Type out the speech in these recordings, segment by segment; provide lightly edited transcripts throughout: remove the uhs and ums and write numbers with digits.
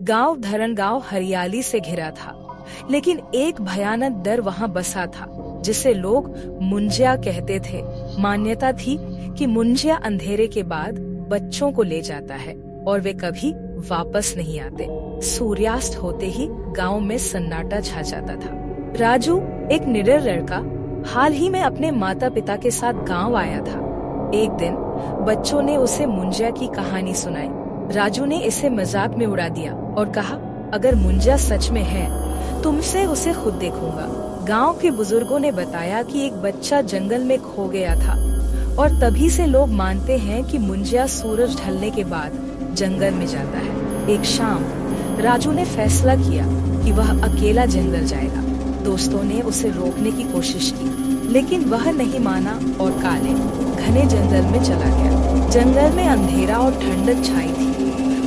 गांव धरणगांव हरियाली से घिरा था, लेकिन एक भयानक डर वहां बसा था, जिसे लोग मुंजिया कहते थे। मान्यता थी कि मुंजिया अंधेरे के बाद बच्चों को ले जाता है और वे कभी वापस नहीं आते। सूर्यास्त होते ही गांव में सन्नाटा छा जाता था। राजू, एक निडर लड़का, हाल ही में अपने माता पिता के साथ गांव आया था। एक दिन बच्चों ने उसे मुंजिया की कहानी सुनाई। राजू ने इसे मजाक में उड़ा दिया और कहा, अगर मुंजिया सच में है, तुमसे उसे खुद देखूंगा। गांव के बुजुर्गों ने बताया कि एक बच्चा जंगल में खो गया था और तभी से लोग मानते हैं कि मुंजिया सूरज ढलने के बाद जंगल में जाता है। एक शाम राजू ने फैसला किया कि वह अकेला जंगल जाएगा। दोस्तों ने उसे रोकने की कोशिश की, लेकिन वह नहीं माना और काले घने जंगल में चला गया। जंगल में अंधेरा और ठंडक छाई थी।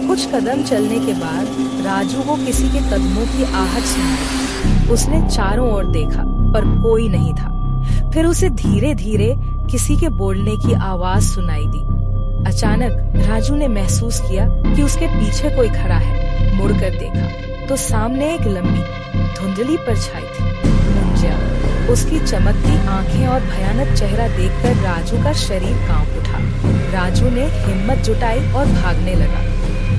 कुछ कदम चलने के बाद राजू को किसी के कदमों की आहट सुनाई। उसने चारों ओर देखा पर कोई नहीं था। फिर उसे धीरे धीरे किसी के बोलने की आवाज सुनाई दी। अचानक राजू ने महसूस किया कि उसके पीछे कोई खड़ा है। मुड़कर देखा तो सामने एक लंबी धुंधली परछाई थी। मुंजिया। उसकी चमकती आंखें और भयानक चेहरा देखकर राजू का शरीर कांप उठा। राजू ने हिम्मत जुटाई और भागने लगा।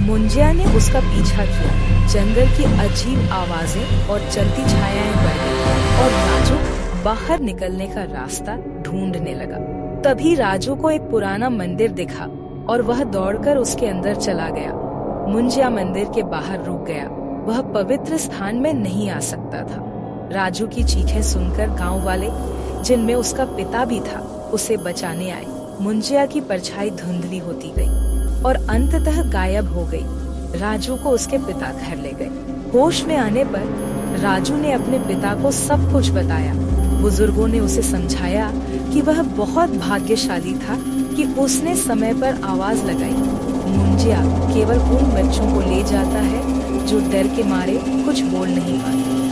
मुंजिया ने उसका पीछा किया। जंगल की अजीब आवाजें और चलती छायाएं बढ़ी और राजू बाहर निकलने का रास्ता ढूंढने लगा। तभी राजू को एक पुराना मंदिर दिखा और वह दौड़कर उसके अंदर चला गया। मुंजिया मंदिर के बाहर रुक गया। वह पवित्र स्थान में नहीं आ सकता था। राजू की चीखें सुनकर गांव वाले, जिनमें उसका पिता भी था, उसे बचाने आए। मुंजिया की परछाई धुंधली होती गई और अंततः गायब हो गई। राजू को उसके पिता घर ले गए। होश में आने पर राजू ने अपने पिता को सब कुछ बताया। बुजुर्गों ने उसे समझाया कि वह बहुत भाग्यशाली था कि उसने समय पर आवाज लगाई। मुंजिया केवल उन बच्चों को ले जाता है जो डर के मारे कुछ बोल नहीं पाते।